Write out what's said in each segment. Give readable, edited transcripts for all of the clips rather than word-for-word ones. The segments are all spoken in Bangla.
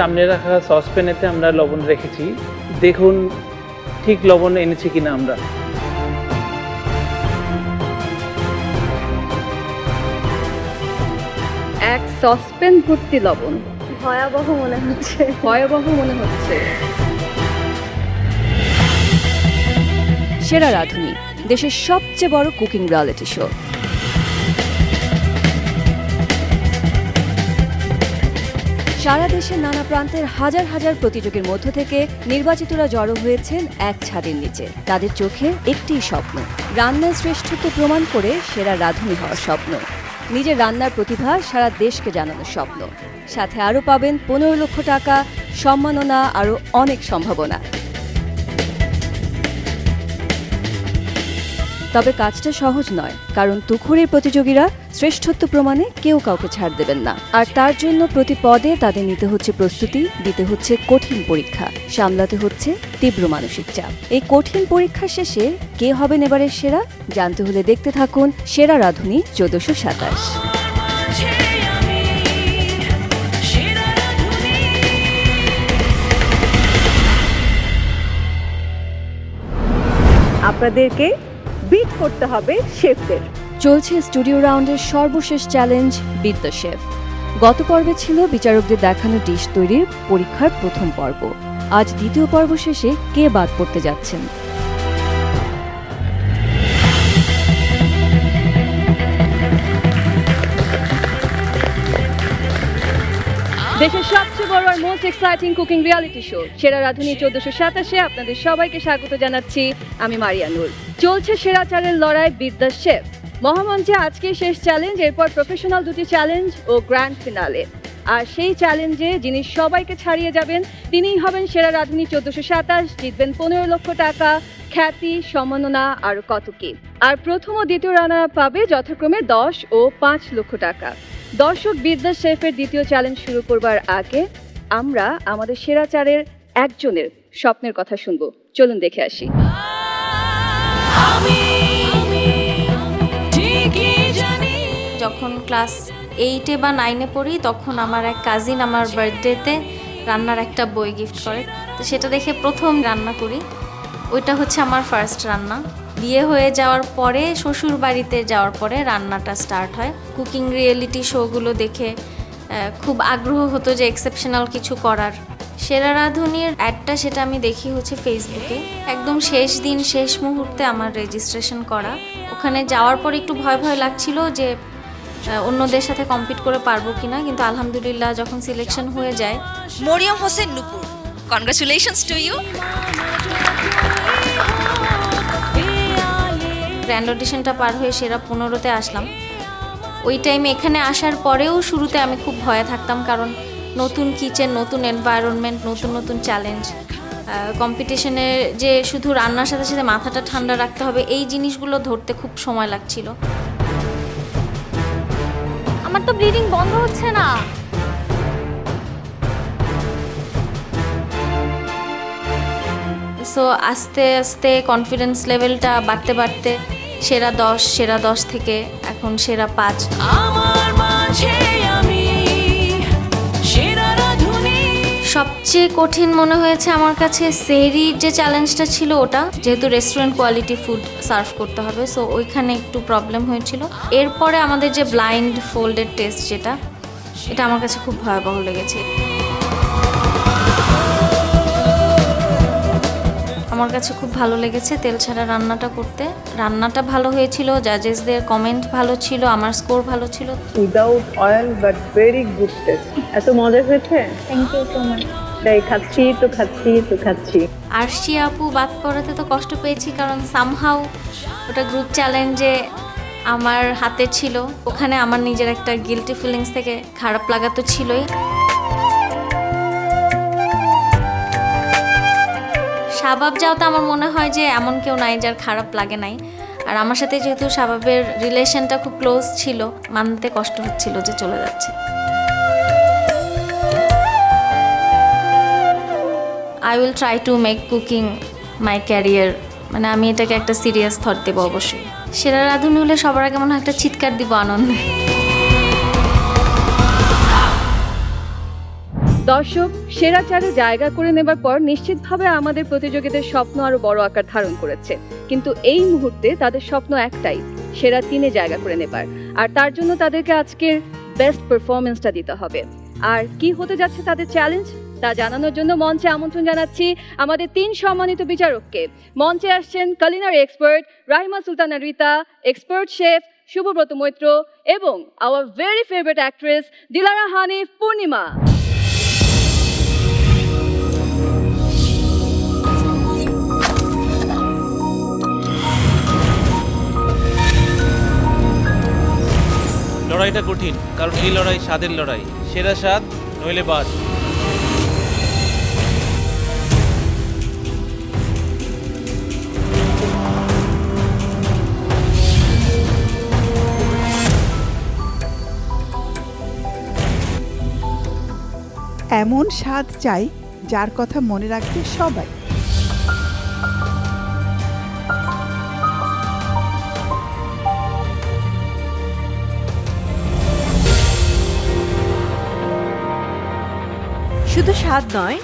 সামনে রাখা সসপ্যানেতে আমরা লবণ রেখেছি, দেখুন ঠিক লবণ এনেছি কিনা আমরা। এক সসপ্যান ভর্তি লবণ, ভয়াবহ মনে হচ্ছে। ভয়াবহ মনে হচ্ছে। সেরা রাঁধুনি, দেশের সবচেয়ে বড় কুকিং রিয়েলিটি শো। সারা দেশের নানা প্রান্তের হাজার হাজার প্রতিযোগীর মধ্য থেকে নির্বাচিতরা জড়ো হয়েছেন এক ছাদের নিচে। তাদের চোখে একটিই স্বপ্ন, রান্নার শ্রেষ্ঠত্ব প্রমাণ করে সেরা রাঁধুনি হওয়ার স্বপ্ন, নিজের রান্নার প্রতিভা সারা দেশকে জানানোর স্বপ্ন। সাথে আরও পাবেন 15 লক্ষ টাকা, সম্মাননা, আরও অনেক সম্ভাবনা। তবে কাজটা সহজ নয়, কারণ তুখোড়ের প্রতিযোগীরা শ্রেষ্ঠত্ব প্রমাণে কেউ কাউকে ছাড় দেবেন না। আর তার জন্য প্রতি পদে তাদের নিতে হচ্ছে প্রস্তুতি, দিতে হচ্ছে কঠিন পরীক্ষা, সামলাতে হচ্ছে তীব্র মানসিক চাপ। এই কঠিন পরীক্ষার শেষে কে হবেন এবারের সেরা, জানতে হলে দেখতে থাকুন সেরা রাঁধুনি 1427। আপনাদেরকে বিট করতে হবে শেফদের। চলছে স্টুডিও রাউন্ডের সর্বশেষ চ্যালেঞ্জ বিট দ্য শেফ। গত পর্বে ছিল বিচারকদের দেখানো ডিশ তৈরির পরীক্ষার প্রথম পর্ব। আজ দ্বিতীয় পর্ব শেষে কে বাদ পড়তে যাচ্ছেন। দেশের সবচেয়ে বড় আর most exciting cooking reality show সেরা রাঁধুনি 1427-এ আপনাদের সবাইকে স্বাগত জানাচ্ছি। আমি মারিয়া নূর। চলছে সেরা চারের লড়াই বিট দ্য শেফ। মহামঞ্চে আজকে শেষ চ্যালেঞ্জ, এরপর প্রফেশনাল দুটি চ্যালেঞ্জ ও গ্র্যান্ড ফিনালে। আর সেই চ্যালেঞ্জে যিনি সবাইকে ছাড়িয়ে যাবেন তিনিই হবেন সেরা রাঁধুনি 1427, জিতবেন 15 লক্ষ টাকা, খ্যাতি, সম্মাননা আর কত কি। আর প্রথম ও দ্বিতীয় রানার আপ পাবে যথাক্রমে 10 ও 5 লক্ষ টাকা। দর্শক, বিট দ্য শেফের দ্বিতীয় চ্যালেঞ্জ শুরু করবার আগে আমরা আমাদের সেরা চারের একজনের স্বপ্নের কথা শুনবো। চলুন দেখে আসি। যখন ক্লাস 8-এ বা 9-এ পড়ি তখন আমার এক কাজিন আমার বার্থডেতে রান্নার একটা বই গিফট করে, তো সেটা দেখে প্রথম রান্না করি। ওইটা হচ্ছে আমার ফার্স্ট রান্না। বিয়ে হয়ে যাওয়ার পরে শ্বশুর বাড়িতে যাওয়ার পরে রান্নাটা স্টার্ট হয়। কুকিং রিয়েলিটি শোগুলো দেখে খুব আগ্রহ হতো যে এক্সেপশনাল কিছু করার। সেরা রাঁধুনির অ্যাডটা সেটা আমি দেখি হচ্ছে ফেসবুকে। একদম শেষ দিন শেষ মুহূর্তে আমার রেজিস্ট্রেশন করা। ওখানে যাওয়ার পর একটু ভয় ভয় লাগছিল যে অন্যদের সাথে কম্পিট করে পারবো কিনা, কিন্তু আলহামদুলিল্লাহ যখন সিলেকশন হয়ে যায়। মরিয়ম হোসেন নুপুর, কনগ্রাচুলেশনস টু ইউ। গ্র্যান্ড অডিশনটা পার হয়ে সেরা 15-তে আসলাম। ওই টাইমে এখানে আসার পরেও শুরুতে আমি খুব ভয়ে থাকতাম, কারণ নতুন কিচেন, নতুন এনভায়রনমেন্ট, নতুন নতুন চ্যালেঞ্জ। কম্পিটিশনে যে শুধু রান্নার সাথে সাথে মাথাটা ঠান্ডা রাখতে হবে, এই জিনিসগুলো ধরতে খুব সময় লাগছিল। আমার তো ব্লিডিং বন্ধ হচ্ছে না। সো আস্তে আস্তে কনফিডেন্স লেভেলটা বাড়তে বাড়তে সেরা 10 থেকে এখন সেরা 5। সবচেয়ে কঠিন মনে হয়েছে আমার কাছে সেহরির যে চ্যালেঞ্জটা ছিল ওটা, যেহেতু রেস্টুরেন্ট কোয়ালিটি ফুড সার্ভ করতে হবে, সো ওইখানে একটু প্রবলেম হয়েছিল। এরপরে আমাদের যে ব্লাইন্ড ফোল্ডেড টেস্ট, এটা আমার কাছে খুব ভয়াবহ লেগেছে। আমার কাছে খুব ভালো লেগেছে তেল ছাড়া রান্নাটা করতে। রান্নাটা ভালো হয়েছিল, জাজেসদের কমেন্ট ভালো ছিল, আমার স্কোর ভালো ছিল। Without oil but very good taste. এত মজা হয়েছে। Thank you so much. তাই খাচ্ছি। আরশি আপু বাদ পড়াতে তো কষ্ট পেয়েছি, কারণ সামহাউ ওটা গ্রুপ চ্যালেঞ্জে আমার হাতে ছিল। ওখানে আমার নিজের একটা গিল্টি ফিলিংস থেকে খারাপ লাগা তো ছিলই। শাবাব যাওতে আমার মনে হয় যে এমন কেউ নাই যার খারাপ লাগে নাই। আর আমার সাথে যেহেতু শাবাবের রিলেশনটা খুব ক্লোজ ছিল, মানতে কষ্ট হচ্ছিল যে চলে যাচ্ছে। I will try to make cooking my career, মানে আমি এটাকে একটা সিরিয়াস থট দেবো অবশ্যই। সেরা রাঁধুনি হলে সবার আগে মনে হয় একটা চিৎকার দিব আনন্দে। দর্শক, সেরা চারে জায়গা করে নেবার পর নিশ্চিতভাবে আমাদের প্রতিযোগীদের স্বপ্ন আরো বড় আকার ধারণ করেছে, কিন্তু এই মুহূর্তে তাদের স্বপ্ন একটাই, সেরা 3-এ জায়গা করে নেবার। আর তার জন্য তাদেরকে আজকের বেস্ট পারফরমেন্সটা দিতে হবে। আর কি হতে যাচ্ছে তাদের চ্যালেঞ্জ তা জানানোর জন্য মঞ্চে আমন্ত্রণ জানাচ্ছি আমাদের 3 সম্মানিত বিচারককে। মঞ্চে আসছেন culinary expert Rahima Sultana Rita, expert chef Shubhabrata Maitra এবং our very favourite actress Dilara Hanif Purnima. লড়াইটা কঠিন, কারণ এই লড়াই স্বাদের লড়াই। সেরা স্বাদ নইলে বাদ। এমন স্বাদ চাই যার কথা মনে রাখবে সবাই। শুধু স্বাদ নয়,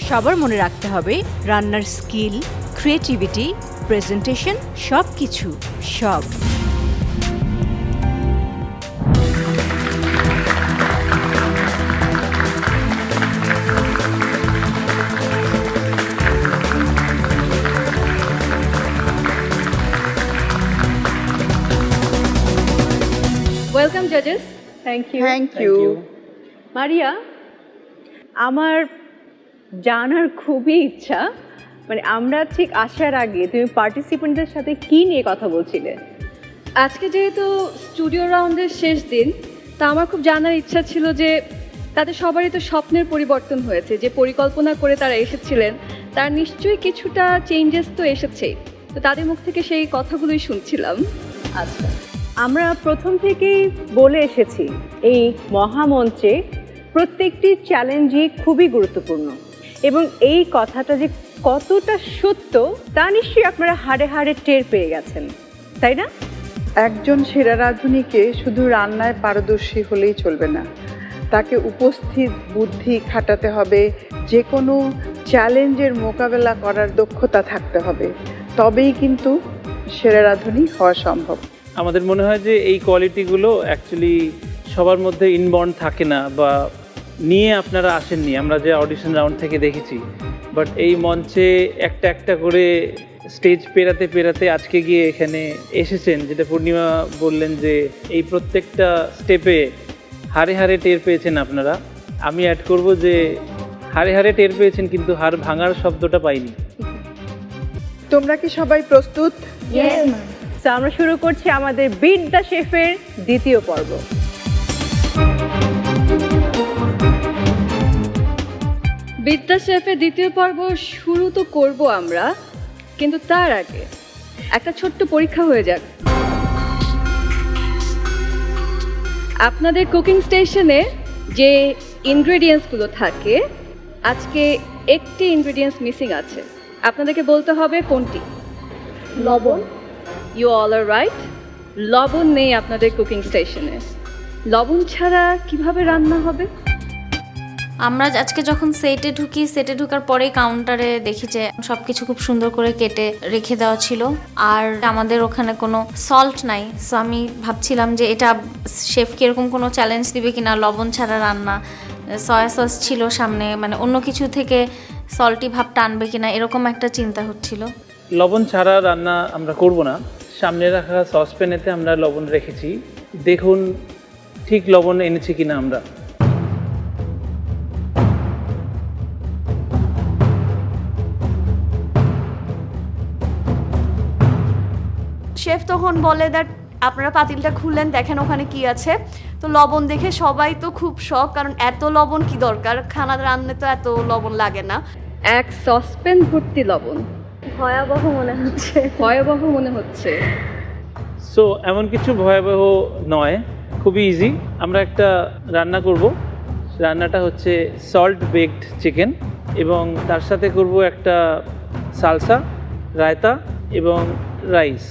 সবার মনে রাখতে হবে রান্নার স্কিল, ক্রিয়েটিভিটি, প্রেজেন্টেশন, সব কিছু সব। ওয়েলকাম জাজেস। Thank you. Thank you. Maria, আমার জানার খুবই ইচ্ছা, মানে আমরা ঠিক আসার আগে তুমি পার্টিসিপেন্টদের সাথে কি নিয়ে কথা বলছিলে? আজকে যেহেতু স্টুডিও রাউন্ডের শেষ দিন, তা আমার খুব জানার ইচ্ছা ছিল যে তাদের সবারই তো স্বপ্নের পরিবর্তন হয়েছে, যে পরিকল্পনা করে তারা এসেছিলেন তার নিশ্চয়ই কিছুটা চেঞ্জেস তো এসেছেই, তো তাদের মুখ থেকে সেই কথাগুলোই শুনছিলাম। আচ্ছা, আমরা প্রথম থেকেই বলে এসেছি এই মহামঞ্চে প্রত্যেকটি চ্যালেঞ্জই খুবই গুরুত্বপূর্ণ, এবং এই কথাটা যে কতটা সত্য তা নিশ্চয়ই আপনারা হাড়ে হাড়ে টের পেয়ে গেছেন, তাই না? একজন সেরা রাঁধুনিকে শুধু রান্নায় পারদর্শী হলেই চলবে না, তাকে উপস্থিত বুদ্ধি খাটাতে হবে, যে কোনো চ্যালেঞ্জের মোকাবেলা করার দক্ষতা থাকতে হবে, তবেই কিন্তু সেরা রাঁধুনি হওয়া সম্ভব। আমাদের মনে হয় যে এই কোয়ালিটিগুলো অ্যাকচুয়ালি সবার মধ্যে ইনবর্ন থাকে না, বা নিয়ে আপনারা আসেননি, আমরা যে অডিশন রাউন্ড থেকে দেখেছি। বাট এই মঞ্চে একটা একটা করে স্টেজ পেরাতে পেরাতে আজকে গিয়ে এখানে এসেছেন, যেটা পূর্ণিমা বললেন যে এই প্রত্যেকটা স্টেপে হাড়ে হাড়ে টের পেয়েছেন আপনারা। আমি অ্যাড করব যে হাড়ে হাড়ে টের পেয়েছেন, কিন্তু হাড় ভাঙার শব্দটা পাইনি। তোমরা কি সবাই প্রস্তুত? তো আমরা শুরু করছি আমাদের বিট দ্য শেফের দ্বিতীয় পর্ব। বিদ্যা শেফের দ্বিতীয় পর্ব শুরু তো করব আমরা, কিন্তু তার আগে একটা ছোট্ট পরীক্ষা হয়ে যাক। আপনাদের কুকিং স্টেশনে যে ইনগ্রেডিয়েন্টসগুলো থাকে, আজকে একটি ইনগ্রেডিয়েন্টস মিসিং আছে, আপনাদেরকে বলতে হবে কোনটি। লবণ। ইউ অল আর রাইট, লবণ নেই আপনাদের কুকিং স্টেশনে। লবণ ছাড়া কিভাবে রান্না হবে? আমরা আজকে যখন সেটে ঢুকার পরে কাউন্টারে দেখি যে সবকিছু খুব সুন্দর করে কেটে রেখে দেওয়া ছিল, আর আমাদের ওখানে কোনো সল্ট নাই। সো আমি ভাবছিলাম যে এটা শেফকে এরকম কোনো চ্যালেঞ্জ দিবে কিনা, লবণ ছাড়া রান্না। সয়া সস ছিল সামনে, মানে অন্য কিছু থেকে সল্টি ভাব টানবে কিনা, এরকম একটা চিন্তা হচ্ছিল। লবণ ছাড়া রান্না আমরা করব না। সামনে রাখা সসপ্যানেতে আমরা লবণ রেখেছি, দেখুন ঠিক লবণ এনেছি কিনা আমরা। শেফ তখন বলে দ্যাট আপনারা পাতিলটা খুললেন, দেখেন ওখানে কি আছে। তো লবণ দেখে সবাই তো খুব শক, কারণ এত লবণ কি দরকার, খানা রান্নায় তো এত লবণ লাগে না। এক সসপ্যান ভর্তি লবণ, ভয়াবহ মনে হচ্ছে। ভয়াবহ মনে হচ্ছে। সো এমন কিছু ভয়াবহ নয়, খুবই ইজি। আমরা একটা রান্না করব, রান্নাটা হচ্ছে সল্ট বেকড চিকেন, এবং তার সাথে করব একটা সালসা, রায়তা এবং রাইস,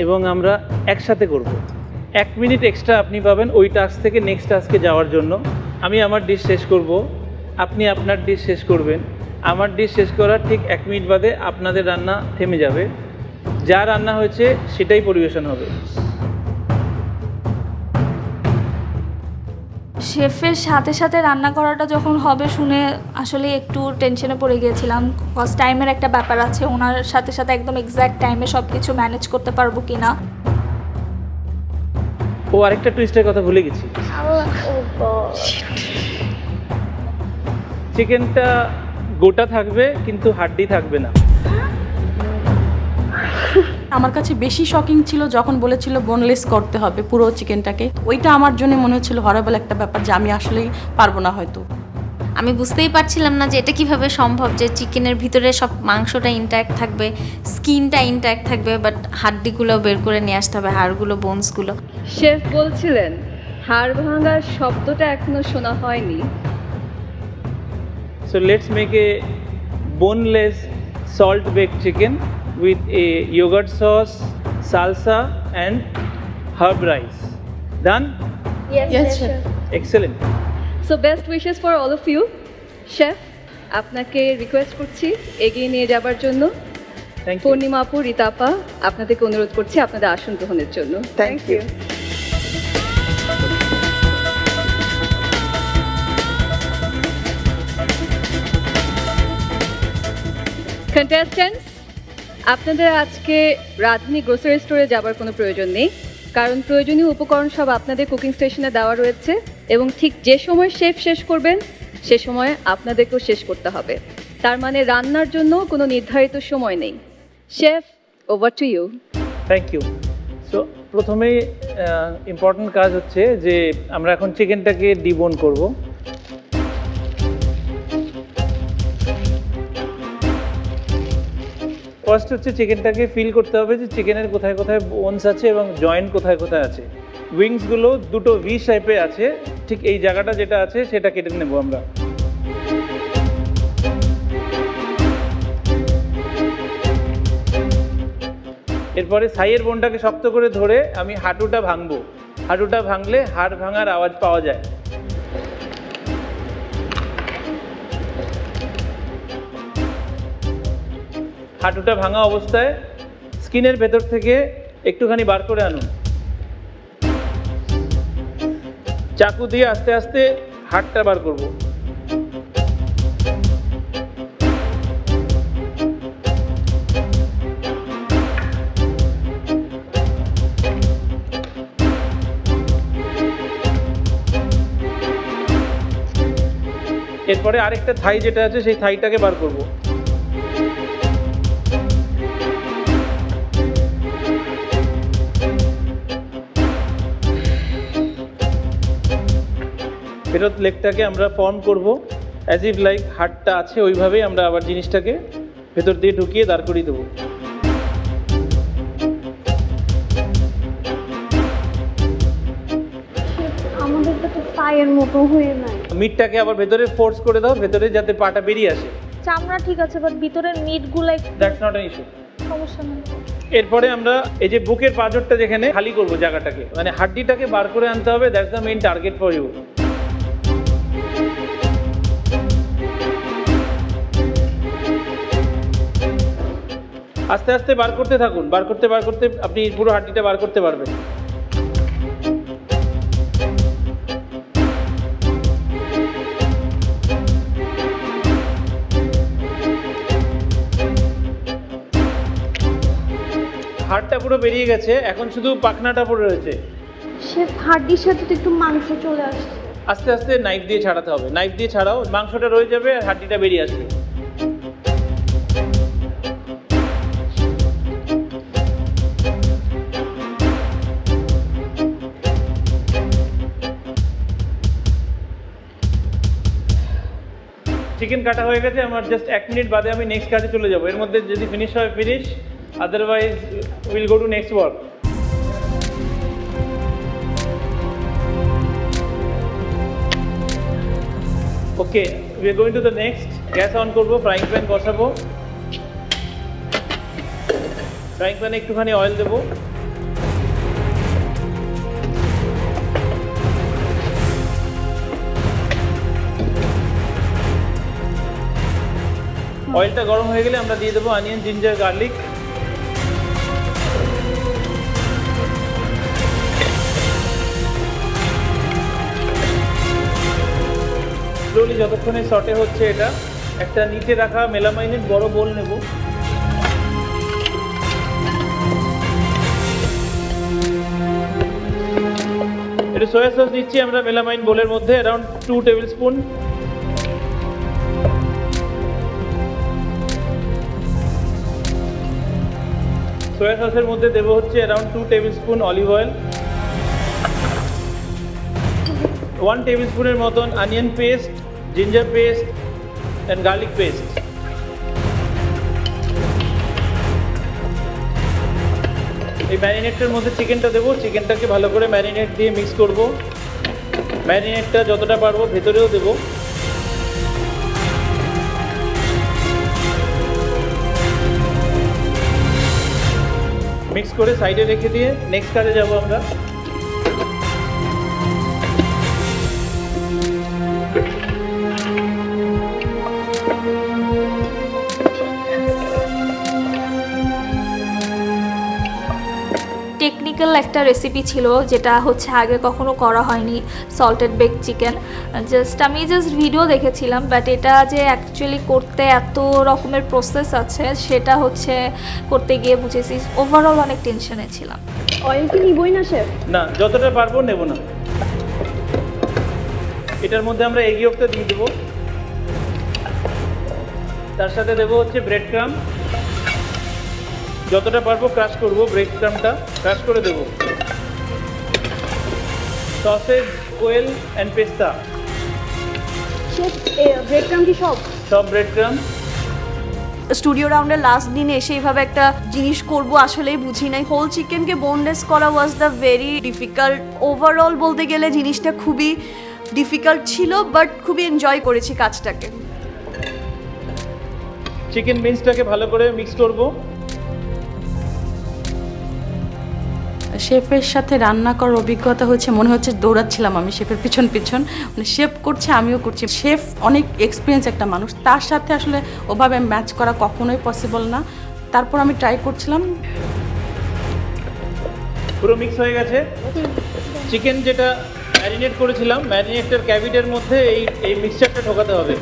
এবং আমরা একসাথে করব। 1 মিনিট এক্সট্রা আপনি পাবেন ওই টাস্ক থেকে নেক্সট টাস্কে যাওয়ার জন্য। আমি আমার ডিশ শেষ করব, আপনি আপনার ডিশ শেষ করবেন, আমার ডিশ শেষ করার ঠিক 1 মিনিট বাদে আপনাদের রান্না থেমে যাবে, যা রান্না হয়েছে সেটাই পরিবেশন হবে। শেফের সাথে সাথে রান্না করাটা যখন হবে শুনে আসলে একটু টেনশনে পড়ে গিয়েছিলাম, কজ টাইমের একটা ব্যাপার আছে, ওনার সাথে সাথে একদম এক্স্যাক্ট টাইমে সব কিছু ম্যানেজ করতে পারবো কি না। ও আরেকটা টুইস্টের কথা ভুলে গেছি, চিকেনটা গোটা থাকবে কিন্তু হাড্ডি থাকবে না। আমার কাছে বেশি শকিং ছিল যখন বলেছিল বোনলেস করতে হবে পুরো চিকেনটাকে। ওইটা আমার জন্য মনে হচ্ছিল হরেবল একটা ব্যাপার, যে আমি আসলেই পারবো না হয়তো। আমি বুঝতেই পারছিলাম না যে এটা কিভাবে সম্ভব যে চিকেনের ভিতরে সব মাংসটা ইনট্যাক্ট থাকবে, স্কিনটা ইনট্যাক্ট থাকবে, বাট হাড্ডিগুলো বের করে নিয়ে আসতে হবে, হাড়গুলো, বোনসগুলো। শেফ বলছিলেন হাড় ভাঙার শব্দটা এখনো শোনা হয়নি। So let's make a boneless salt baked chicken with a yogurt sauce, salsa and herb rice. Done? Yes, chef. Excellent. So best wishes for all of you. Chef, আপনাকে রিকোয়েস্ট করছি এগিয়ে নিয়ে যাবার জন্য। Thank you. পূর্ণিমা আপু, রীতা আপা, আপনাদেরকে অনুরোধ করছি আপনাদের আসন গ্রহণের জন্য। Thank you. কন্টেস্ট্যান্টস, আপনাদের আজকে রাঁধুনি গ্রোসারি স্টোরে যাবার কোনো প্রয়োজন নেই, কারণ প্রয়োজনীয় উপকরণ সব আপনাদের কুকিং স্টেশনে দেওয়া রয়েছে এবং ঠিক যে সময় শেফ শেষ করবেন সে সময় আপনাদেরকেও শেষ করতে হবে। তার মানে রান্নার জন্য কোনো নির্ধারিত সময় নেই। Chef, over to you. Thank you. So প্রথমেই ইম্পর্ট্যান্ট কাজ হচ্ছে যে আমরা এখন চিকেনটাকে ডিবোন করব। ফার্স্ট হচ্ছে চিকেনটাকে ফিল করতে হবে যে চিকেনের কোথায় কোথায় বোনস আছে এবং জয়েন্ট কোথায় কোথায় আছে। উইংসগুলো দুটো ভি শেপে আছে, ঠিক এই জায়গাটা যেটা আছে সেটা কেটে নেব আমরা। এরপরে সাইয়ের বোনটাকে শক্ত করে ধরে আমি হাঁটুটা ভাঙবো। হাঁটুটা ভাঙলে হাড় ভাঙার আওয়াজ পাওয়া যায়। হাঁটুটা ভাঙা অবস্থায় স্কিনের ভেতর থেকে একটুখানি বার করে আনুন। চাকু দিয়ে আস্তে আস্তে হাড়টা বার করব। এরপরে আরেকটা থাই যেটা আছে সেই থাইটাকে বার করব। ফেরত লেগটাকে আমরা ফর্ম করব অ্যাজ ইফ লাইক হাড়টা আছে, ওইভাবেই আমরা আবার জিনিসটাকে ভেতর দিয়ে ঢুকিয়ে দাঁড় করিয়ে দেবো। আমাদের তো পায়ের মতো হয়ে নাই। মিটটাকে আবার ভেতরে ফোর্স করে দাও, ভেতরে যাতে পাটা বেরিয়ে আসে। চামড়া ঠিক আছে, বাট ভিতরের মিটগুলো দ্যাটস নট অ্যান ইস্যু। সমস্যা নেই। এরপরে আমরা এই যে বুকের পাঁজরটা যেখানে খালি করব জায়গাটাকে, মানে হাড্ডিটাকে বার করে আনতে হবে। That's the main target for you. আস্তে আস্তে বার করতে থাকুন, বার করতে আপনি পুরো হাড্ডিটা বার করতে পারবেন। হাড়টা পুরো বেরিয়ে গেছে, এখন শুধু পাখনাটা পড়ে রয়েছে। শেফ, হাড্ডির সাথে তো একটু মাংস চলে আসছে। আস্তে আস্তে নাইফ দিয়ে ছাড়াতে হবে। নাইফ দিয়ে ছাড়াও, মাংসটা রয়ে যাবে আর হাড্ডিটা বেরিয়ে আসবে। চিকেন কাটা হয়ে গেছে আমার, জাস্ট 1 মিনিট বাদে আমি নেক্সট কাজে চলে যাবো। এর মধ্যে যদি ফিনিশ হয় finish, otherwise will go to next work. Okay, we are going to the next. Gas on করবো, ফ্রাইং প্যান বসাবো। ফ্রাইং প্যানে একটুখানি অয়েল দেবো। অয়েলটা গরম হয়ে গেলে আমরা দিয়ে দেবো অনিয়ন, জিঞ্জার, গার্লিক। স্লোলি যতক্ষণে সটে হচ্ছে এটা, একটা নিচে রাখা মেলামাইনের বড় বোল নেব। এটা সয়া সস দিচ্ছি আমরা মেলামাইন বোলের মধ্যে, অ্যারাউন্ড 2 টেবিল স্পুন। সয়া সসের মধ্যে দেবো হচ্ছে around 2 table spoon olive oil, 1 table স্পুনের মতন onion paste, ginger paste and garlic paste. এই ম্যারিনেটের মধ্যে চিকেনটা দেবো, চিকেনটাকে ভালো করে ম্যারিনেট দিয়ে মিক্স করব। ম্যারিনেটটা যতটা পারবো ভেতরেও দেবো। মিক্স করে সাইডে রেখে দিয়ে নেক্সট কাজে যাব আমরা। টেকনিক্যাল একটা রেসিপি ছিল যেটা হচ্ছে আগে কখনো করা হয়নি, সল্টেড বেক চিকেন। আমি ভিডিও দেখেছিলাম, বাট এটা যে অ্যাকচুয়ালি করতে এত রকমের প্রসেস আছে সেটা হচ্ছে করতে গিয়ে বুঝেছি। ওভারঅল অনেক টেনশনে ছিলাম। অয়েল কি নিবই না শেফ? না, যতটা পারবো নেব না। এটার মধ্যে আমরা এগ ইয়কটা দিয়ে দেবো, তার সাথে দেবো হচ্ছে ব্রেড ক্রাম। যতটা পারবো ক্রাশ করব, ব্রেড ক্রামটা ক্রাশ করে দেবো। সসেজ, ওয়েল অ্যান্ড পেস্তা। শেফ ব্রেড ক্রাম কি সব ব্রেড ক্রাম। স্টুডিও রাউন্ডের লাস্ট দিনে এসে এইভাবে একটা জিনিস করব আসলেই বুঝি নাই। হোল চিকেনকে বোনলেস করা was the very difficult. Overall বলতে গেলে জিনিসটা খুবই ডিফিকাল্ট ছিল, বাট খুবই এনজয় করেছি কাজটাকে। চিকেন বিনসটাকে ভালো করে মিক্স করব। শেফের সাথে রান্না করার অভিজ্ঞতা হচ্ছে মনে হচ্ছে দৌড়াচ্ছিলাম আমি শেফের পিছন পিছন, মানে শেফ করছে আমিও করছি। শেফ অনেক এক্সপিরিয়েন্স একটা মানুষ, তার সাথে আসলে ওভাবে ম্যাচ করা কখনোই পসিবল না। তারপর আমি ট্রাই করছিলাম। পুরো মিক্স হয়ে গেছে। চিকেন যেটা ম্যারিনেট করেছিলাম, ম্যারিনেটের ক্যাবিটের মধ্যে এই মিক্সচারটা ঢোকাতে হবে।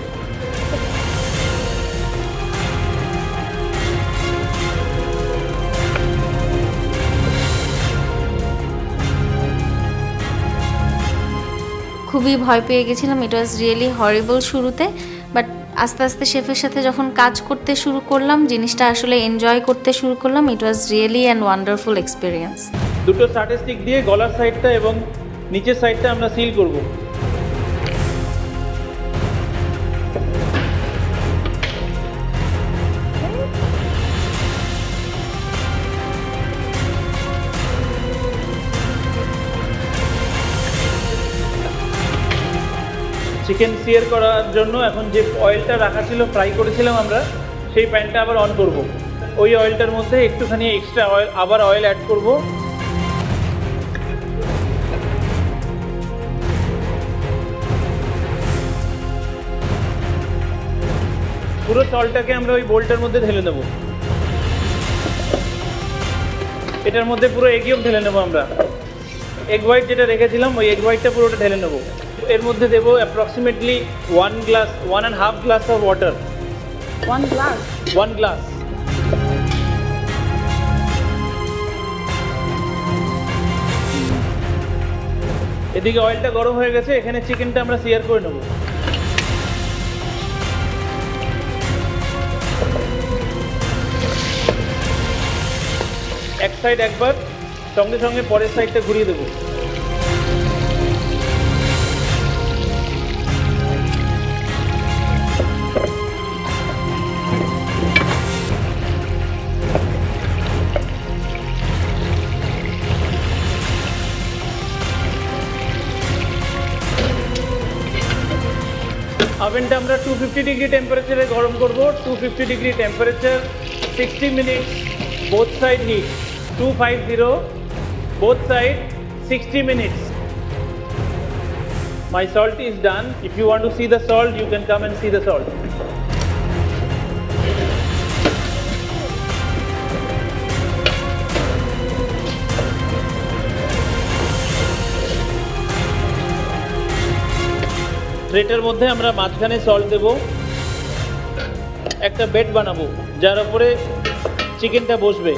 খুবই ভয় পেয়ে গেছিলাম। ইট ওয়াজ রিয়েলি হরিবল শুরুতে, বাট আস্তে আস্তে শেফের সাথে যখন কাজ করতে শুরু করলাম, জিনিসটা আসলে এনজয় করতে শুরু করলাম। It was really and wonderful experience. দুটো স্টার্টার স্টিক দিয়ে গলার সাইডটা এবং নিচের সাইডটা আমরা সিল করব। চিকেন সিয়ার করার জন্য এখন যে অয়েলটা রাখা ছিল, ফ্রাই করেছিলাম আমরা, সেই প্যানটা আবার অন করব। ওই অয়েলটার মধ্যে একটুখানি এক্সট্রা অয়েল, আবার অয়েল অ্যাড করব। পুরো সল্টটাকে আমরা ওই বোলটার মধ্যে ঢেলে নেব। এটার মধ্যে পুরো এগ ইয়ক ঢেলে নেব আমরা। এগ হোয়াইট যেটা রেখেছিলাম, ওই এগ হোয়াইটটা পুরোটা ঢেলে নেব। এর মধ্যে দেবো approximately 1.5 glass of water. 1 glass. এদিকে অয়েলটা গরম হয়ে গেছে, এখানে চিকেনটা আমরা সিয়ার করে নেব। এক সাইড একবার, সঙ্গে সঙ্গে পরের সাইডটা ঘুরিয়ে দেবো। ওভেনটা আমরা 250 ডিগ্রি টেম্পারেচারে গরম করব। 250 degree temperature, 60 minutes, both side heat. 250, both side, 60 minutes. My salt is done. If you want to see the salt, you can come and see the salt. ট্রেটার মধ্যে আমরা মাঝখানে সল্ট দেব, একটা বেড বানাবো যার উপরে চিকেনটা বসবে।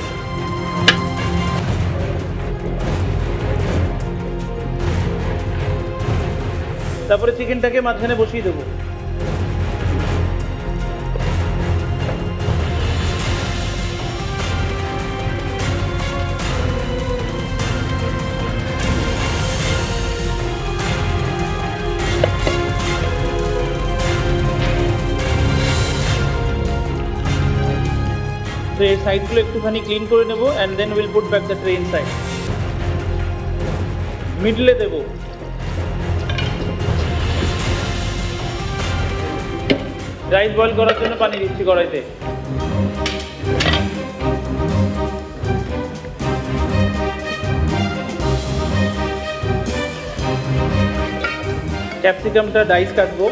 তারপরে চিকেনটাকে মাঝখানে বসিয়ে দেবো। তো এই সাইডগুলো একটুখানি ক্লিন করে নেব and then will put back the tray inside. মিডলে দেব, রাইস বয়েল করার জন্য পানি দিচ্ছি কড়াইতে। ক্যাপসিকামটা ডাইস কাটবো,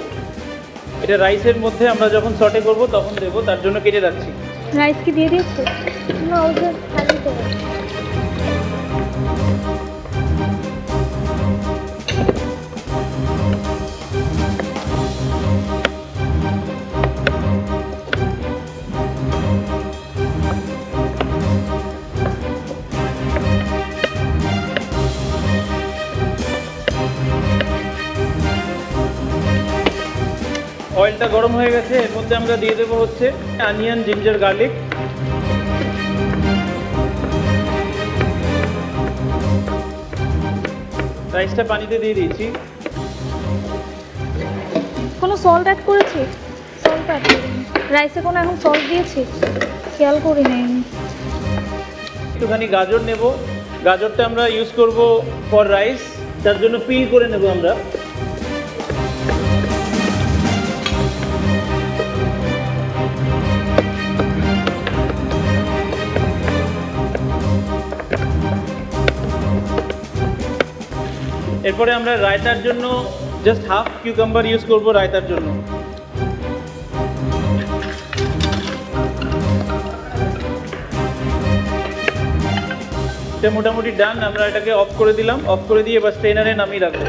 এটা রাইসের মধ্যে আমরা যখন সটে করব তখন দেবো, তার জন্য কেটে রাখছি। রাইস কি দিয়ে দিয়েছো? না, ওদের খালি তো। অয়েলটা গরম হয়ে গেছে, এর মধ্যে আমরা দিয়ে দেবো হচ্ছে অনিয়ন, জিঞ্জার, গার্লিক। রাইসটা পানিতে দিয়ে দিয়েছি। কোনো সল্ট অ্যাড করেছি? সল্ট অ্যাড করিনি। রাইসে কোনো এখন সল্ট দিয়েছি? খেয়াল করি নাই। একটুখানি গাজর নেব, গাজরটা আমরা ইউজ করব ফর রাইস, তার জন্য পিল করে নেব আমরা। এরপরে আমরা রায়তার জন্য জাস্ট হাফ কিউকাম্বার ইউজ করব রায়তার জন্য। এটা মোটামুটি ডান, আমরা এটাকে অফ করে দিলাম। অফ করে দিয়ে এবার স্ট্রেনারে নামিয়ে রাখবো।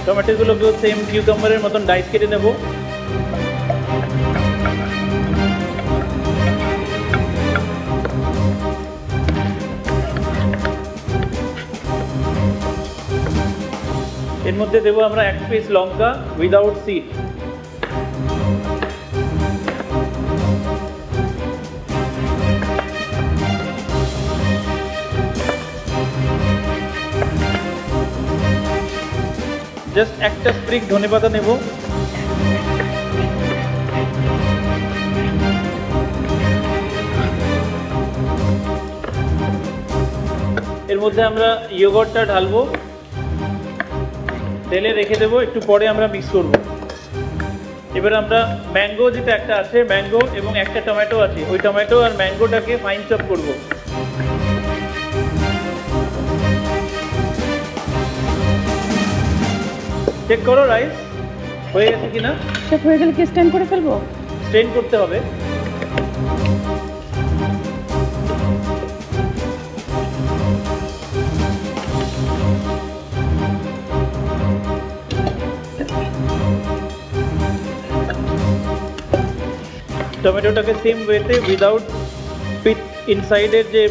টমেটোগুলোকেও সেম কিউকাম্বারের মতন ডাইস কেটে নেব। এর মধ্যে দেবো আমরা এক পিস লঙ্কা উইদাউট সিড। জাস্ট একটা স্প্রিগ ধনেপাতা নেব। এর মধ্যে আমরা ইয়োগর্টটা ঢালবো, ঢেলে রেখে দেবো, একটু পরে আমরা মিক্স করব। এবার আমরা ম্যাঙ্গো যেটা একটা আছে, ম্যাঙ্গো এবং একটা টমেটো আছে, ওই টমেটো আর ম্যাঙ্গোটাকে ফাইন চপ করব। চেক করো রাইস হয়ে গেছে কিনা। সব হয়ে গেলে কি স্টেন করে ফেলবো? স্ট্রেন করতে হবে। টমেটোটাকে সেম ওয়েতে উইদাউট পিট ইনসাইডের যে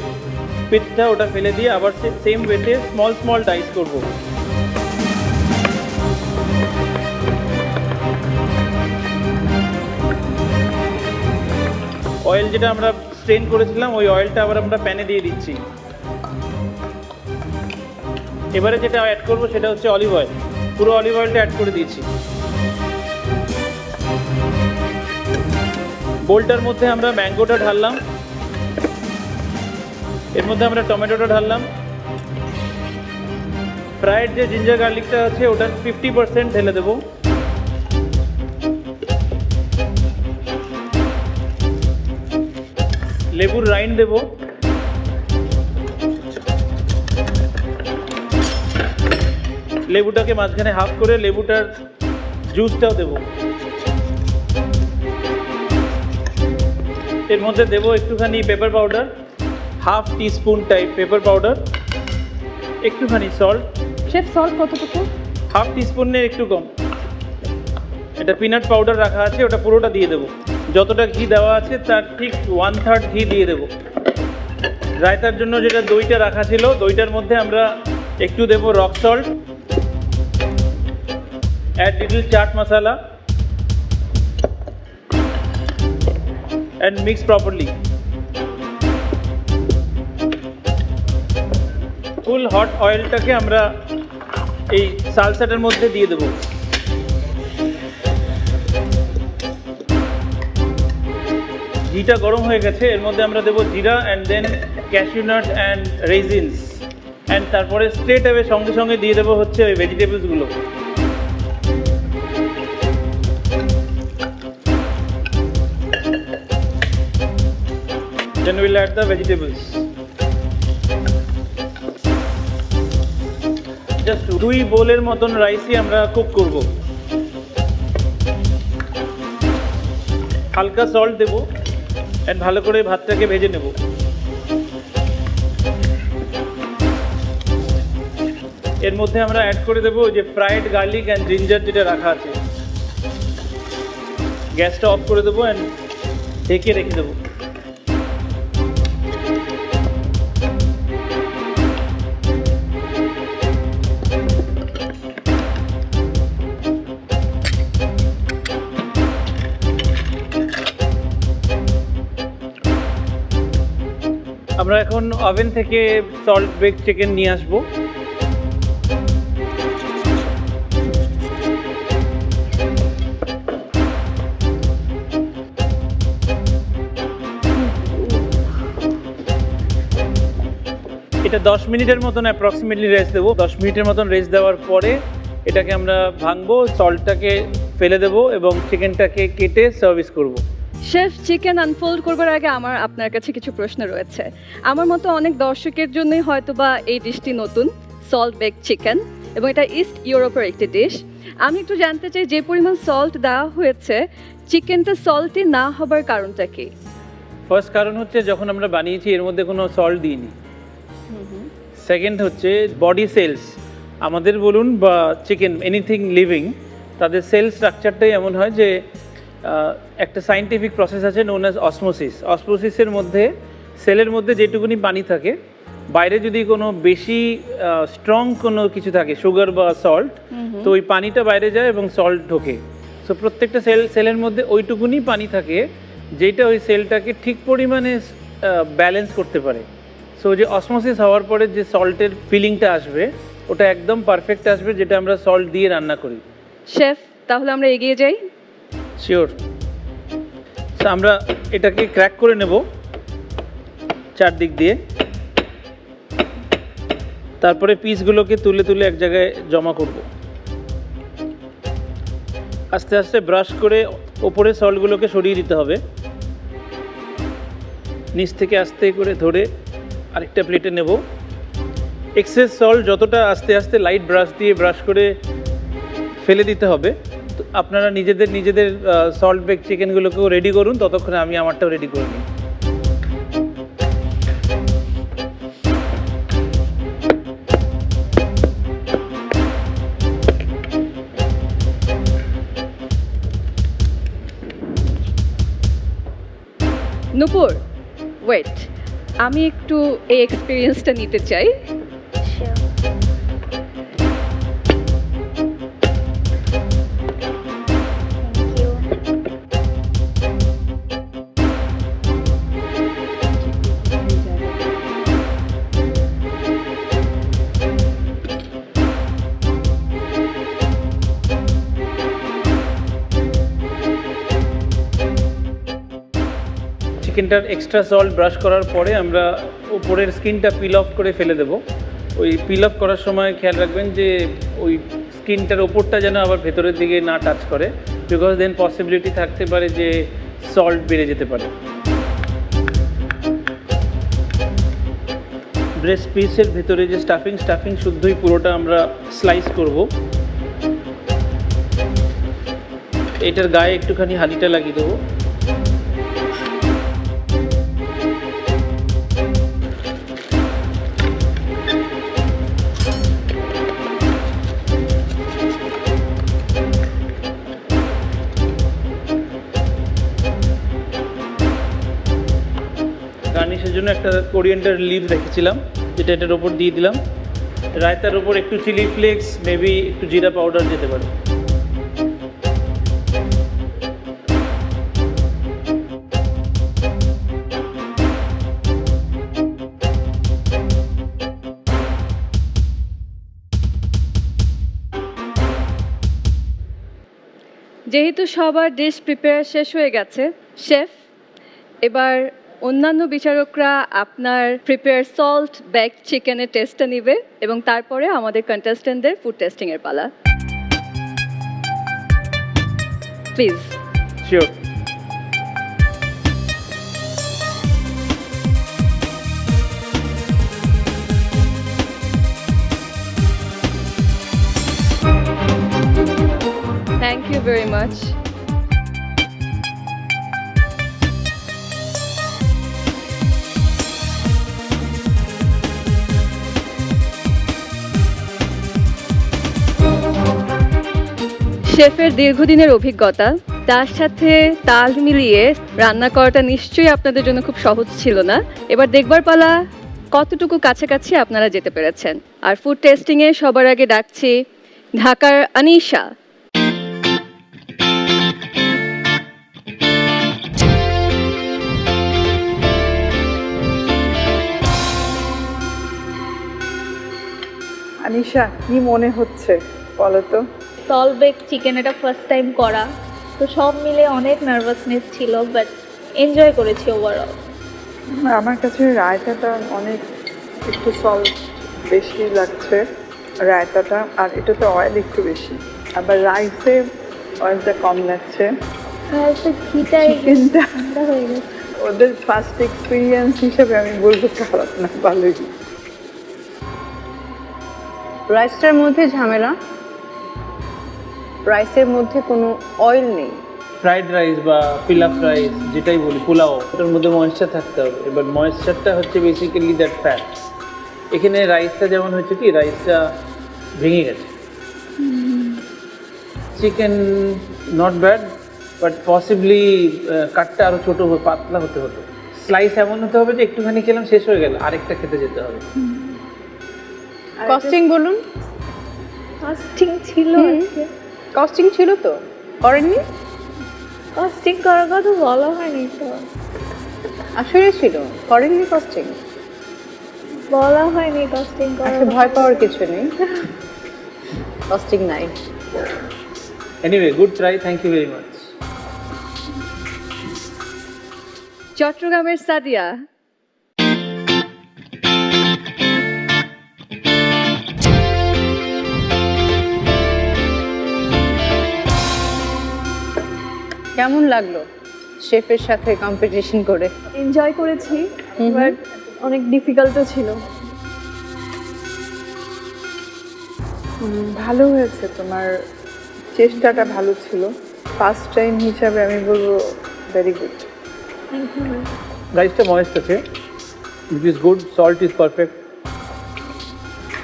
পিটটা ওটা ফেলে দিয়ে আবার সেম ওয়েতে স্মল স্মল ডাইস করব। অয়েল যেটা আমরা স্ট্রেন করেছিলাম ওই অয়েলটা আবার আমরা প্যানে দিয়ে দিচ্ছি। এবারে যেটা অ্যাড করব সেটা হচ্ছে অলিভ অয়েল, পুরো অলিভ অয়েলটা অ্যাড করে দিয়েছি। বোলটার মধ্যে আমরা ম্যাঙ্গোটা ঢাললাম, এর মধ্যে আমরা টমেটোটা ঢাললাম, ফ্রাইড যে জিঞ্জার গার্লিকটা আছে ওটার 50% ঢেলে দেবো। লেবুর রাইন্ড দেব, লেবুটাকে মাঝখানে হাফ করে লেবুটার জুসটাও দেব। এর মধ্যে দেবো একটুখানি paper powder, half teaspoon type paper powder, একটুখানি সল্ট, শেফ সল্ট কতটুকু? হাফ টিস্পুনের একটু কম। এটা পিনাট পাউডার রাখা আছে, ওটা পুরোটা দিয়ে দেবো। যতটা ঘি দেওয়া আছে তার ঠিক 1/3 ঘি দিয়ে দেবো। রায়তার জন্য যেটা দইটা রাখা ছিল, দইটার মধ্যে আমরা একটু দেবো rock salt, add little chaat masala and mix properly. Full hot অয়েলটাকে আমরা এই সালসাটার মধ্যে দিয়ে দেব। ঘিটা গরম হয়ে গেছে, এর মধ্যে আমরা দেবো jeera and then cashew nut and raisins, and তারপরে স্ট্রেট অ্যাওয়ে সঙ্গে সঙ্গে দিয়ে দেবো হচ্ছে ওই ভেজিটেবলসগুলো। Then we'll add the vegetables. Just 2 বোলের মতন রাইসই আমরা কুক করব। হালকা সল্ট দেবো অ্যান্ড ভালো করে ভাতটাকে ভেজে নেব। এর মধ্যে আমরা অ্যাড করে দেবো যে ফ্রাইড গার্লিক অ্যান্ড জিঞ্জার যেটা রাখা আছে। গ্যাসটা অফ করে দেবো অ্যান্ড ঢেকে রেখে দেবো। আমরা এখন ওভেন থেকে সল্ট বেক চিকেন নিয়ে আসবো। এটা 10 মিনিটের মতন অ্যাপ্রক্সিমেটলি রেস্ট দেবো। 10 মিনিটের মতন রেস্ট দেওয়ার পরে এটাকে আমরা ভাঙবো, সল্টটাকে ফেলে দেবো এবং চিকেনটাকে কেটে সার্ভিস করব। শেফ, চিকেন আনফোল্ড করবার আগে আমার আপনার কাছে কিছু প্রশ্ন রয়েছে। আমার মতো অনেক দর্শকের জন্যই হয়তো বা এই ডিশটি নতুন, সল্ট বেক চিকেন, এবং এটা ইস্ট ইউরোপের একটি ডিশ। আমি একটু জানতে চাই, যে পরিমাণ সল্ট দেওয়া হয়েছে, চিকেনটা সল্টি না হবার কারণটা কি? ফার্স্ট কারণ হচ্ছে যখন আমরা বানিয়েছি এর মধ্যে কোনো সল্ট দিইনি। সেকেন্ড হচ্ছে বডি সেলস, আমাদের বলুন বা চিকেন এনিথিং লিভিং, তাদের সেল স্ট্রাকচারটাই এমন হয় যে একটা সায়েন্টিফিক প্রসেস আছে নোন অ্যাজ অসমোসিস। অসমোসিসের মধ্যে সেলের মধ্যে যেটুকুনি পানি থাকে, বাইরে যদি কোনো বেশি স্ট্রং কোনো কিছু থাকে, সুগার বা সল্ট, তো ওই পানিটা বাইরে যায় এবং সল্ট ঢোকে। সো প্রত্যেকটা সেলের মধ্যে ওইটুকুনি পানি থাকে যেটা ওই সেলটাকে ঠিক পরিমাণে ব্যালেন্স করতে পারে। সো যে অসমোসিস হওয়ার পরে যে সল্টের ফিলিংটা আসবে, ওটা একদম পারফেক্ট আসবে, যেটা আমরা সল্ট দিয়ে রান্না করি। শেফ, তাহলে আমরা এগিয়ে যাই। শিওর। সো আমরা এটাকে ক্র্যাক করে নেব চারদিক দিয়ে, তারপরে পিসগুলোকে তুলে তুলে এক জায়গায় জমা করব। আস্তে আস্তে ব্রাশ করে ওপরে সল্টগুলোকে সরিয়ে দিতে হবে। নিচ থেকে আস্তে করে ধরে আরেকটা প্লেটে নেব। এক্সেস সল্ট যতটা আস্তে আস্তে লাইট ব্রাশ দিয়ে ব্রাশ করে ফেলে দিতে হবে। তো আপনারা নিজেদের সল্ট বেক চিকেনগুলোকেও রেডি করুন, ততক্ষণে আমি আমারটাও রেডি করে নিই। নূপুর, ওয়েট, আমি একটু এই এক্সপিরিয়েন্সটা নিতে চাই। চিকেনটার এক্সট্রা সল্ট ব্রাশ করার পরে আমরা উপরের স্কিনটা পিল অফ করে ফেলে দেবো। ওই পিল অফ করার সময় খেয়াল রাখবেন যে ওই স্কিনটার ওপরটা যেন আবার ভেতরের দিকে না টাচ করে, বিকজ দেন পসিবিলিটি থাকতে পারে যে সল্ট বেড়ে যেতে পারে। ব্রেস্ট পিসের ভেতরে যে স্টাফিং শুদ্ধই পুরোটা আমরা স্লাইস করব। এটার গায়ে একটুখানি হানিটা লাগিয়ে দেবো। গার্নিশের জন্য একটা কোরিয়েন্ডার লিভ রেখেছিলাম, যেটা এটার ওপর দিয়ে দিলাম। রায়তার ওপর একটু চিলি ফ্লেক্স, মেবি একটু জিরা পাউডার যেতে পারে। যেহেতু সবার ডিশ প্রিপেয়ার শেষ হয়ে গেছে, শেফ এবার অন্যান্য বিচারকরা আপনার প্রিপেয়ার সল্ট বেকড চিকেনের টেস্টটা নেবে এবং তারপরে আমাদের কন্টেস্টেন্টদের ফুড টেস্টিংয়ের পালা। Please. Sure. Thank you very much. শেফের দীর্ঘদিনের অভিজ্ঞতা, তার সাথে তাল মিলিয়ে রান্না করাটা নিশ্চয়ই আপনাদের জন্য খুব সহজ ছিল না। এবার দেখবার পালা কতটুকু কাছাকাছি আপনারা যেতে পেরেছেন। আর ফুড টেস্টিংয়ে সবার আগে ডাকছি ঢাকার আনিশা। আনিশা, কি মনে হচ্ছে বলো তো? সল বেক চিকেন এটা ফার্স্ট টাইম করা, তো সব মিলে অনেক নার্ভাসনেস ছিল, বাট এনজয় করেছি ওভারঅল। আমার কাছে রায়তাটা অনেক একটু সল্ট বেশি লাগছে, রায়তাটা। আর এটাতে অয়েল একটু বেশি, আবার রাইসে অয়েলটা কম লাগছে। চিকেনটা ওদের ফার্স্ট এক্সপিরিয়েন্স হিসেবে আমি বলবো খারাপ না, ভালোই। রাইসটার মধ্যে ঝামেলা, রাইসের মধ্যে কোনো অয়েল নেই। ফ্রাইড রাইস বা পিলাফ রাইস যেটাই বলি, পোলাও, ওটার মধ্যে ময়েশ্চার থাকতে হবে। এবার ময়েশ্চারটা হচ্ছে বেসিক্যালি দ্যাট ফ্যাট। এখানে রাইসটা যেমন হচ্ছে কি, রাইসটা ভেঙে গেছে। Chicken not bad, but possibly কাটটা আরও ছোটো পাতলা হতে হতো। স্লাইস এমন হতে হবে যে একটুখানি খেলাম শেষ হয়ে গেল, আরেকটা খেতে যেতে হবে। কস্টিং বলুন। কস্টিং ছিল, কস্টিং ছিল তো, করেননি? কস্টিং করার কথা বলা হয়নি তো। আসলে ছিল, করেননি কস্টিং? বলা হয়নি কস্টিং করার। আচ্ছা, ভয় পাওয়ার কিছু নেই, কস্টিং নাই। Anyway, good try, thank you very much. চট্টগ্রামের সাদিয়া। কেমন লাগলো শেফের সাথে কম্পিটিশন করে? এনজয় করেছি, বাট অনেক ডিফিকাল্টও ছিল। ভালো হয়েছে, তোমার চেষ্টাটা ভালো ছিল। ফার্স্ট টাইম হিসাবে আমি বলবো ভেরি গুড। Thank you. রাইসটা ময়েস্ট আছে, it is good, salt is perfect.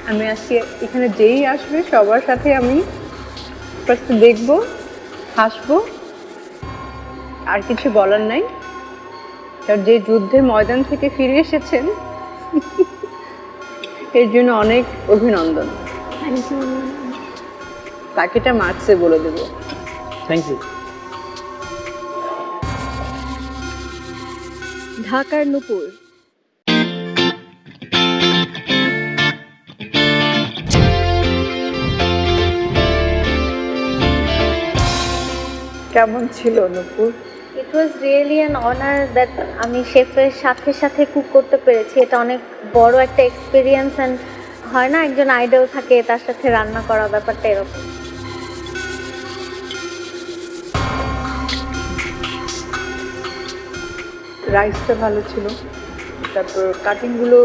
আমি আজকে এখানে যেই আসবে সবার সাথে আমি ফার্স্ট দেখবো, হাসবো, আর কিছু বলার নাই। কারণ যে যুদ্ধের ময়দান থেকে ফিরে এসেছেন এর জন্য অনেক অভিনন্দন। বাকিটা মার্কসে বলে দেবো। Thank you. ঢাকার নূপুর। কেমন ছিল Nupur? It was really an honour that আমি শেফের সাথে সাথে কুক করতে পেরেছি। এটা অনেক বড় একটা এক্সপিরিয়েন্স, অ্যান্ড হয় না একজন আইডল থাকে তার সাথে রান্না করা, ব্যাপারটা এরকম। রাইসটা ভালো ছিল, তারপর কাটিংগুলো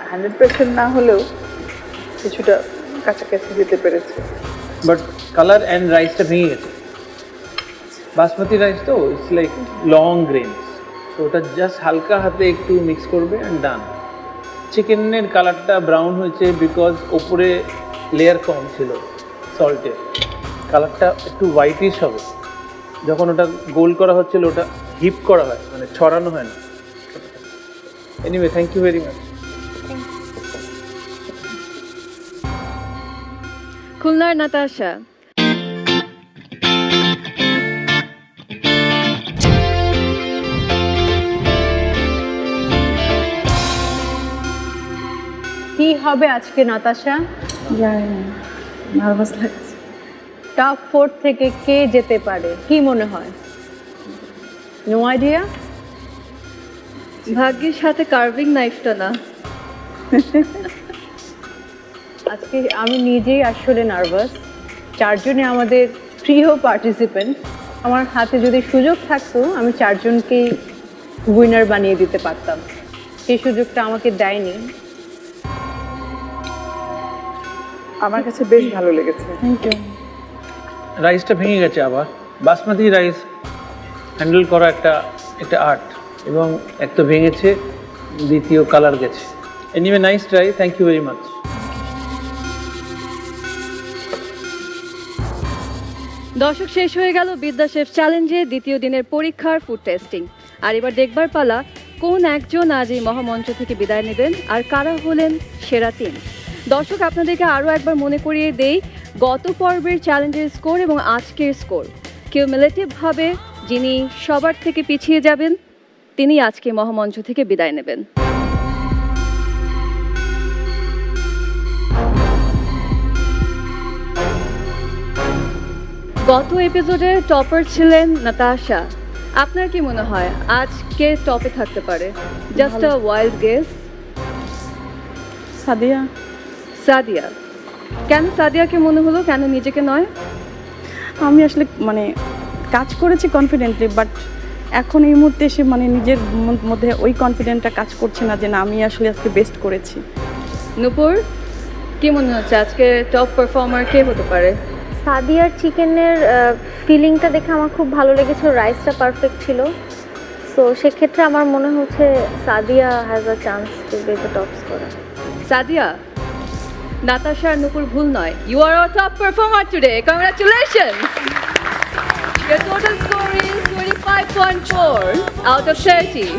100% না হলেও কিছুটা কাছাকাছি যেতে পেরেছে। বাট কালার অ্যান্ড রাইসটা ভেঙে গেছে। বাসমতি রাইস তো ইটস লাইক লং গ্রেনস, তো ওটা জাস্ট হালকা হাতে একটু মিক্স করবে অ্যান্ড ডান। চিকেনের কালারটা ব্রাউন হয়েছে বিকজ ওপরে লেয়ার কম ছিল সল্টের, কালারটা একটু হোয়াইটিশ হবে। যখন ওটা গোল করা হচ্ছিল ওটা হিপ করা হয়, মানে ছড়ানো হয় না, anyway thank you very much. খুলনার নাতাশা, কি হবে আজকে নাতাশা? জানি না, নার্ভাস লাগছে। টপ 4 থেকে কে যেতে পারে কি মনে হয়? No idea. ভাগ্যের সাথে কার্ভিং নাইফটা না। আজকে আমি নিজেই আসলে নার্ভাস। 4 জনে আমাদের প্রিয় পার্টিসিপেন্ট। আমার হাতে যদি সুযোগ থাকতো আমি 4 জনকেই উইনার বানিয়ে দিতে পারতাম, সেই সুযোগটা আমাকে দেয়নি। আমার কাছে বেশ ভালো লেগেছে। Thank you. রাইসটা ভেঙে গেছে আবার। বাসমতি রাইস হ্যান্ডেল করা একটা আর্ট, এবং এক তো ভেঙেছে, দ্বিতীয় কালার গেছে। Anyway nice try, thank you very much. দর্শক, শেষ হয়ে গেল বিদ্যা শেফ চ্যালেঞ্জে দ্বিতীয় দিনের পরীক্ষার ফুড টেস্টিং। আর এবার দেখবার পালা কোন একজন আজ এই মহামঞ্চ থেকে বিদায় নেবেন আর কারা হলেন সেরা টিম। দর্শক, আপনাদেরকে আরও একবার মনে করিয়ে দেই গত পর্বের চ্যালেঞ্জের স্কোর এবং আজকের স্কোর। কিউমুলেটিভভাবে যিনি সবার থেকে পিছিয়ে যাবেন তিনি আজকে মহামঞ্চ থেকে বিদায় নেবেন। গত এপিসোডের টপার ছিলেন নাতাশা। আপনার কি মনে হয় আজকে টপে থাকতে পারে? Just a wild guess. Sadia. Sadia, কেন সাদিয়াকে মনে হলো, কেন নিজেকে নয়? আমি আসলে মানে কাজ করেছি কনফিডেন্টলি, বাট এখন এই মুহূর্তে এসে মানে নিজের মধ্যে ওই কনফিডেন্টটা কাজ করছে না যে না আমি আসলে আজকে বেস্ট করেছি। নূপুর, কি মনে হচ্ছে আজকে টপ পারফর্মার কে হতে পারে? সাদিয়ার চিকেনের ফিলিংটা দেখে আমার খুব ভালো লেগেছে, রাইসটা পারফেক্ট ছিল। সো সেক্ষেত্রে আমার মনে হচ্ছে Sadia has a chance to be the top scorer. Sadia, Natasha আর নূপুর ভুল নয়। You are our top performer today. Congratulations. Your total score is 25.4 out of 30.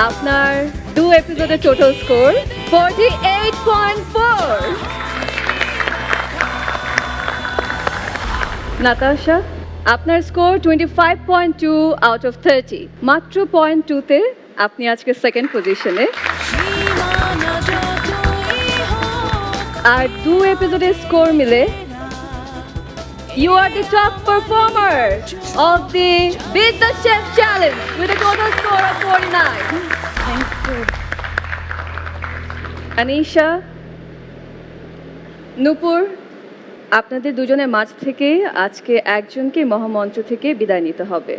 আপনার 2 এপিসোডের টোটাল স্কোর 48.4. নাতাশা, আপনার স্কোর 25.2 আউট অফ 30। মাত্র 0.2তে আপনি আজকে সেকেন্ড পজিশনে। আর 2 এপিসোডের স্কোর মিলে you are the top performer of the Beat the Chef Challenge with a total score of 49. Thank you. Anisha, Nupur, আপনাদের দুজনের মাঝ থেকে আজকে একজনকে মহামঞ্চ থেকে বিদায় নিতে হবে,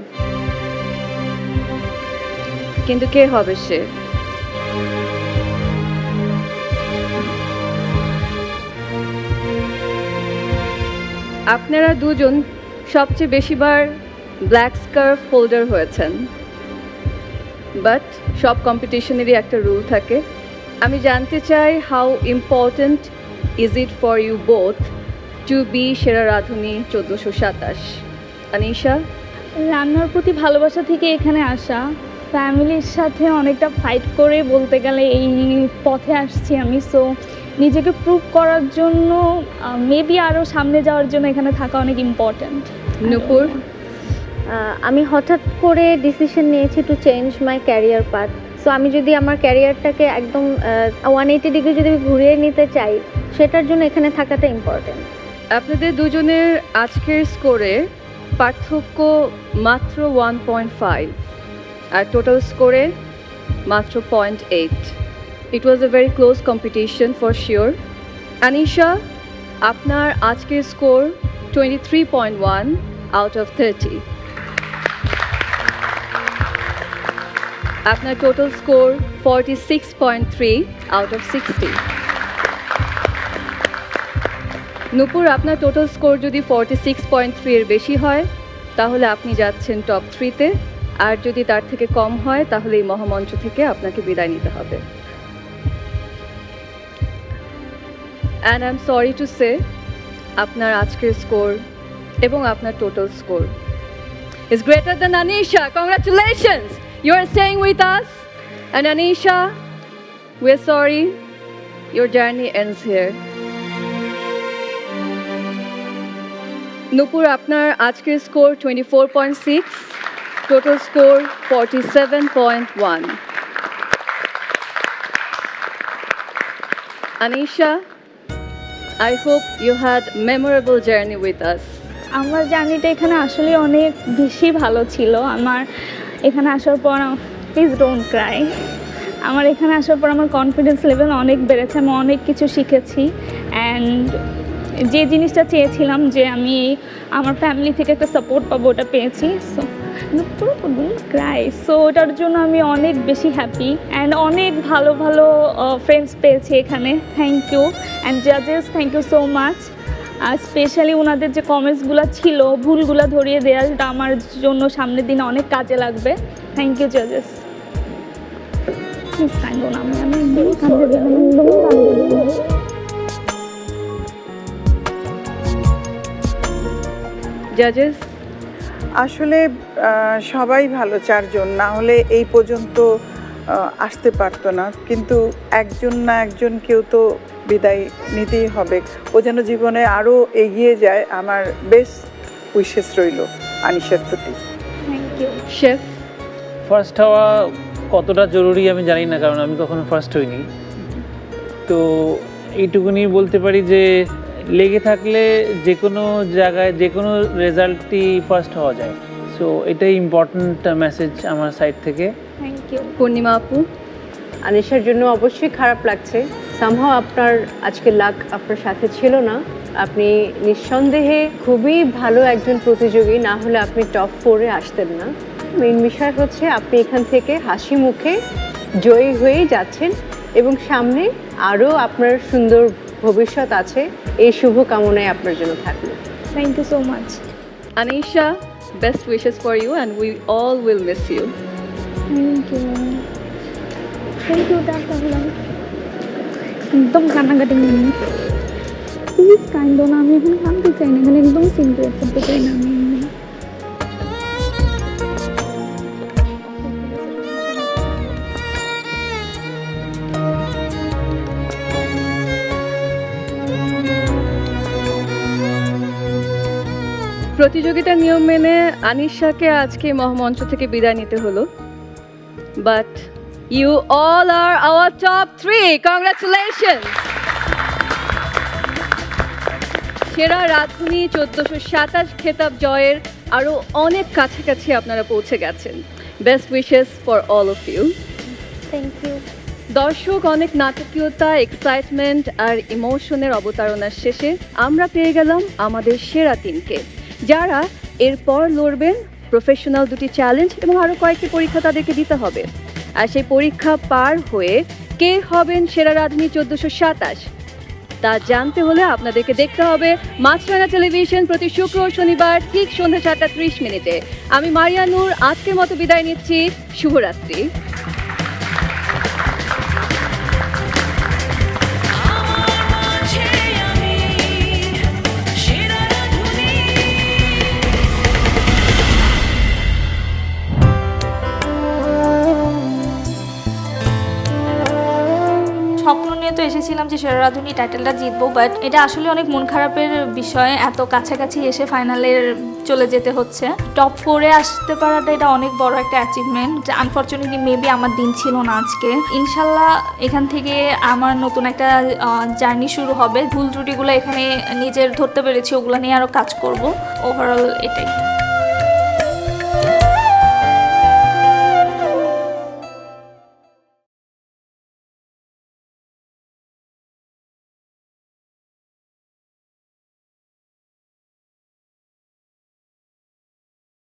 কিন্তু কে হবে সে? আপনারা দুজন সবচেয়ে বেশিবার ব্ল্যাক স্কার্ফ হোল্ডার হয়েছেন, বাট সব কম্পিটিশনেরই একটা রুল থাকে। আমি জানতে চাই how important is it for you both to be সেরা রাঁধুনি 1427? আনিশা, রান্নার প্রতি ভালোবাসা থেকে এখানে আসা, ফ্যামিলির সাথে অনেকটা ফাইট করে বলতে গেলে এই পথে আসছি আমি। সো নিজেকে প্রুভ করার জন্য মেবি আরও সামনে যাওয়ার জন্য এখানে থাকা অনেক ইম্পর্ট্যান্ট। নূপুর, আমি হঠাৎ করে ডিসিশন নিয়েছি to change my career path. So আমি যদি আমার ক্যারিয়ারটাকে একদম 180 ডিগ্রি যদি ঘুরিয়ে নিতে চাই, সেটার জন্য এখানে থাকাটা ইম্পর্ট্যান্ট। আপনাদের দুজনের আজকের স্কোরে পার্থক্য মাত্র 1.5 আর টোটাল স্কোরে মাত্র 0.8. It was a very close competition for sure. Anisha, আপনার আজকের স্কোর 23.1 out of 30. আপনার টোটাল স্কোর 46.3 out of 60. নূপুর, আপনার টোটাল স্কোর যদি 46.3 এর বেশি হয় তাহলে আপনি যাচ্ছেন টপ 3তে, আর যদি তার থেকে কম হয় তাহলে এই মহামঞ্চ থেকে আপনাকে বিদায় নিতে হবে। And I am sorry to say, আপনার আজকের স্কোর এবং আপনার total score is greater than Anisha. Congratulations! You are staying with us. And Anisha, We're sorry, your journey ends here. নূপুর, আপনার আজকের score 24.6, total score 47.1. Anisha, I hope you had memorable journey with us. আমার জার্নিটা এখানে আসলে অনেক বেশি ভালো ছিল। আমার এখানে আসার পর প্লিজ ডোন্ট ক্রাই, আমার এখানে আসার পর আমার কনফিডেন্স লেভেল অনেক বেড়েছে, আমি অনেক কিছু শিখেছি। অ্যান্ড যে জিনিসটা চেয়েছিলাম যে আমি আমার ফ্যামিলি থেকে একটা সাপোর্ট পাবো, ওটা পেয়েছি। সো ক্রাই, সো ওটার জন্য আমি অনেক বেশি হ্যাপি। অ্যান্ড অনেক ভালো ভালো ফ্রেন্ডস পেয়েছি এখানে। Thank you. অ্যান্ড জাজেস, থ্যাংক ইউ সো মাচ। আর স্পেশালি ওনাদের যে কমেন্টসগুলো ছিল, ভুলগুলো ধরিয়ে দেওয়া, সেটা আমার জন্য সামনের দিনে অনেক কাজে লাগবে। Thank you জাজেস। জাজেস, আসলে সবাই ভালো, 4 জন, না হলে এই পর্যন্ত আসতে পারতো না। কিন্তু একজন না একজন কেউ তো বিদায় নিতেই হবে। ও যেন জীবনে আরও এগিয়ে যায়, আমার বেস্ট উইশেস রইল আনিশার প্রতি। Thank you. শেফ, ফার্স্ট হওয়া কতটা জরুরি আমি জানি না, কারণ আমি কখনো ফার্স্ট হইনি। তো এইটুকুনি বলতে পারি যে লেগে থাকলে যে কোনো জায়গায় যে কোনো রেজাল্টই ফার্স্ট হওয়া যায়। সো এটাই ইম্পর্ট্যান্ট মেসেজ আমার সাইড থেকে। Thank you. পূর্ণিমা আপু, আনিশার জন্য অবশ্যই খারাপ লাগছে। সামহাও আপনার আজকে লাক আপনার সাথে ছিল না। আপনি নিঃসন্দেহে খুবই ভালো একজন প্রতিযোগী, না হলে আপনি টপ 4-এ আসতেন না। মেইন বিষয় হচ্ছে আপনি এখান থেকে হাসি মুখে জয়ী হয়েই যাচ্ছেন এবং সামনে আরও আপনার সুন্দর ভবিষ্যৎ আছে। এই শুভকামনায় আপনার জন্য থাকলো। Thank you so much. Anisha, best wishes for you and we all will miss you. Thank you. Thank you. একদম কান্নাকাটি নেই, প্লিজ কান্দো না। আমি এখন কাঁদতে চাই না, এখানে একদম সিম্পল করতে চাই না আমি। প্রতিযোগিতার নিয়ম মেনে আনিশাকে আজকে মহামঞ্চ থেকে বিদায় নিতে হলো, but you all are our top 3. Congratulations. সেরা রাঁধুনি 1427 খেতাব জয়ের আরও অনেক কাছাকাছি আপনারা পৌঁছে গেছেন। Best wishes for all of you. Thank you. দর্শক, অনেক নাটকীয়তা, এক্সাইটমেন্ট আর ইমোশনের অবতারণার শেষে আমরা পেয়ে গেলাম আমাদের সেরা 3কে, যারা এরপর লড়বেন প্রফেশনাল 2টি চ্যালেঞ্জ এবং আরও কয়েকটি পরীক্ষা তাদেরকে দিতে হবে। আর সেই পরীক্ষা পার হয়ে কে হবেন সেরা রাঁধুনি 1427 তা জানতে হলে আপনাদেরকে দেখতে হবে মাছরাঙা টেলিভিশন প্রতি শুক্র ও শনিবার ঠিক সন্ধ্যা 7:30। আমি মারিয়া নূর আজকের মতো বিদায় নিচ্ছি। শুভরাত্রি। স্বপ্ন নিয়ে তো এসেছিলাম যে সেরা রাঁধুনি টাইটেলটা জিতবো, বাট এটা আসলে অনেক মন খারাপের বিষয়। এত কাছাকাছি এসে ফাইনালের চলে যেতে হচ্ছে। টপ 4-এ আসতে পারাটা এটা অনেক বড় একটা অ্যাচিভমেন্ট। আনফর্চুনেটলি মেবি আমার দিন ছিল না আজকে। ইনশাল্লাহ এখান থেকে আমার নতুন একটা জার্নি শুরু হবে। ভুল ত্রুটিগুলো এখানে নিজের ধরতে পেরেছি, ওগুলো নিয়ে আরও কাজ করব। ওভারঅল এটাই।